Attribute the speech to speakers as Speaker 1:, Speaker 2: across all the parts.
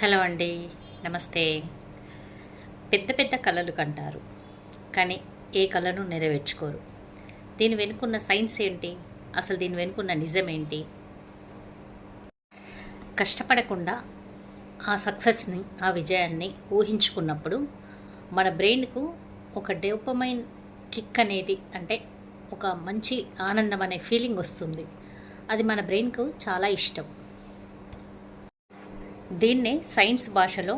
Speaker 1: Hello అండి, నమస్తే. పెద్ద పెద్ద కలలు కంటారు, కానీ ఏ కలను నెరవేర్చుకోరు. దీని వెనుకున్న సైన్స్ ఏంటి? అసలు దీని వెనుకున్న నిజం ఏంటి? కష్టపడకుండా ఆ సక్సెస్ని, ఆ విజయాన్ని ఊహించుకున్నప్పుడు మన బ్రెయిన్కు ఒక డోపమైన్ కిక్ అనేది, అంటే ఒక మంచి ఆనందం అనే ఫీలింగ్ వస్తుంది. అది మన బ్రెయిన్కు చాలా ఇష్టం. దీన్నే సైన్స్ భాషలో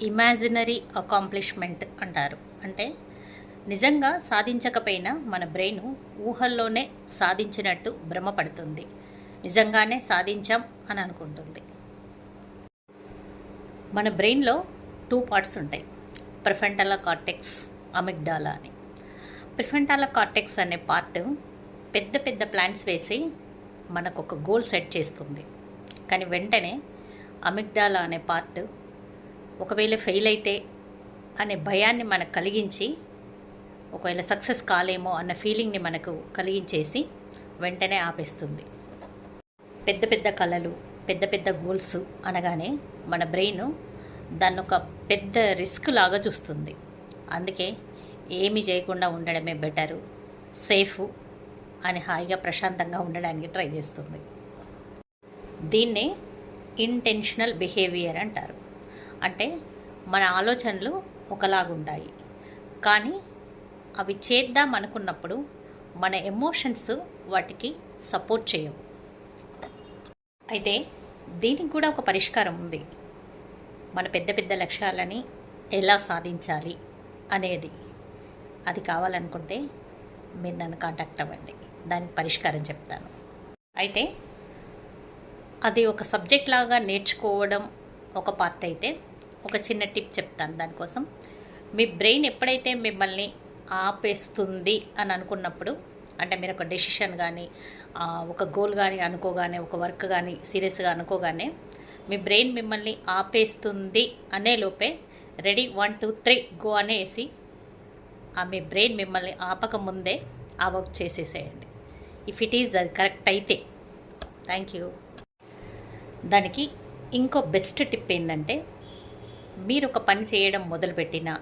Speaker 1: ఇమాజినరీ అకాంప్లిష్మెంట్ అంటారు. అంటే నిజంగా సాధించకపోయినా మన బ్రెయిన్ ఊహల్లోనే సాధించినట్టు భ్రమపడుతుంది, నిజంగానే సాధించాం అని అనుకుంటుంది. మన బ్రెయిన్లో 2 పార్ట్స్ ఉంటాయి, ప్రిఫ్రంటల్ కార్టెక్స్, అమిగ్డాలా అని. ప్రిఫ్రంటల్ కార్టెక్స్ అనే పార్ట్ పెద్ద పెద్ద ప్లాన్స్ వేసి మనకు ఒక గోల్ సెట్ చేస్తుంది. కానీ వెంటనే అమిగ్డాలా అనే పార్ట్ ఒకవేళ ఫెయిల్ అయితే అనే భయాన్ని మనకు కలిగించి, ఒకవేళ సక్సెస్ కాలేమో అన్న ఫీలింగ్ని మనకు కలిగించేసి వెంటనే ఆపేస్తుంది. పెద్ద పెద్ద కళలు, పెద్ద పెద్ద గోల్స్ అనగానే మన బ్రెయిన్ దాన్ని ఒక పెద్ద రిస్క్ లాగా చూస్తుంది. అందుకే ఏమీ చేయకుండా ఉండడమే బెటరు, సేఫ్ అని హాయిగా ప్రశాంతంగా ఉండడానికి ట్రై చేస్తుంది. దీన్నే ఇంటెన్షనల్ బిహేవియర్ అంటారు. అంటే మన ఆలోచనలు ఒకలాగుంటాయి, కానీ అవి చేద్దాం అనుకున్నప్పుడు మన ఎమోషన్స్ వాటికి సపోర్ట్ చేయవు. అయితే దీనికి కూడా ఒక పరిష్కారం ఉంది. మన పెద్ద పెద్ద లక్ష్యాలని ఎలా సాధించాలి అనేది, అది కావాలనుకుంటే మీరు నన్ను కాంటాక్ట్ అవ్వండి, దానికి పరిష్కారం చెప్తాను. అయితే అది ఒక సబ్జెక్ట్ లాగా నేర్చుకోవడం ఒక పార్ట్ అయితే, ఒక చిన్న టిప్ చెప్తాను దానికోసం. మీ బ్రెయిన్ ఎప్పుడైతే మిమ్మల్ని ఆపేస్తుంది అని అనుకున్నప్పుడు, అంటే మీరు ఒక డెసిషన్ కానీ, ఒక గోల్ కానీ అనుకోగానే, ఒక వర్క్ కానీ సీరియస్గా అనుకోగానే మీ బ్రెయిన్ మిమ్మల్ని ఆపేస్తుంది అనే లోపే రెడీ 1 2 3 గో అనేసి మీ బ్రెయిన్ మిమ్మల్ని ఆపకముందే ఆ వర్క్ చేసేసేయండి. ఇఫ్ ఇట్ ఈజ్ అది కరెక్ట్ అయితే. Thank you. దానికి ఇంకో బెస్ట్ టిప్ ఏంటంటే, మీరు ఒక పని చేయడం మొదలుపెట్టినా,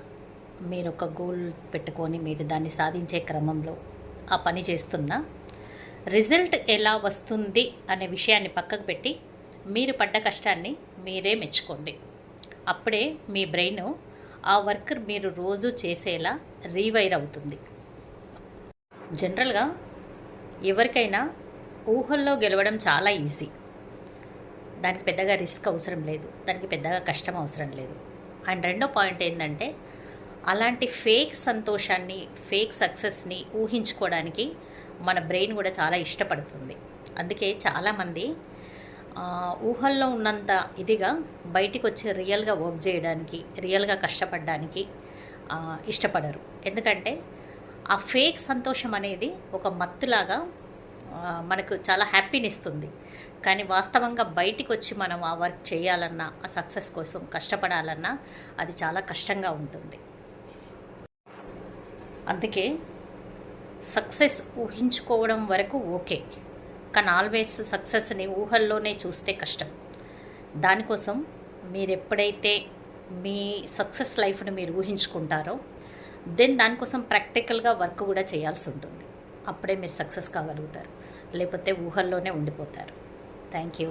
Speaker 1: మీరు ఒక గోల్ పెట్టుకొని మీరు దాన్ని సాధించే క్రమంలో ఆ పని చేస్తున్నా రిజల్ట్ ఎలా వస్తుంది అనే విషయాన్ని పక్కకు పెట్టి మీరు పడ్డ కష్టాన్ని మీరే మెచ్చుకోండి. అప్పుడే మీ బ్రెయిన్ ఆ వర్క్ మీరు రోజు చేసేలా రీవైర్ అవుతుంది. జనరల్గా ఎవరికైనా ఊహల్లో గెలవడం చాలా ఈజీ. దానికి పెద్దగా రిస్క్ అవసరం లేదు, దానికి పెద్దగా కష్టం అవసరం లేదు. అండ్ రెండో పాయింట్ ఏంటంటే, అలాంటి ఫేక్ సంతోషాన్ని, ఫేక్ సక్సెస్ని ఊహించుకోవడానికి మన బ్రెయిన్ కూడా చాలా ఇష్టపడుతుంది. అందుకే చాలామంది ఊహల్లో ఉన్నంత ఇదిగా బయటికి వచ్చి రియల్గా వర్క్ చేయడానికి, రియల్గా కష్టపడడానికి ఇష్టపడరు. ఎందుకంటే ఆ ఫేక్ సంతోషం అనేది ఒక మత్తులాగా మనకు చాలా హ్యాపీని ఇస్తుంది. కానీ వాస్తవంగా బయటికి వచ్చి మనం ఆ వర్క్ చేయాలన్నా, ఆ సక్సెస్ కోసం కష్టపడాలన్నా అది చాలా కష్టంగా ఉంటుంది. అందుకే సక్సెస్ ఊహించుకోవడం వరకు ఓకే, కానీ ఆల్వేస్ సక్సెస్ని ఊహల్లోనే చూస్తే కష్టం. దానికోసం మీరు ఎప్పుడైతే మీ సక్సెస్ లైఫ్ని మీరు ఊహించుకుంటారో దానికోసం ప్రాక్టికల్గా వర్క్ కూడా చేయాల్సి ఉంటుంది. అప్పుడే మీరు సక్సెస్ కాగలుగుతారు, లేకపోతే ఊహల్లోనే ఉండిపోతారు. Thank you.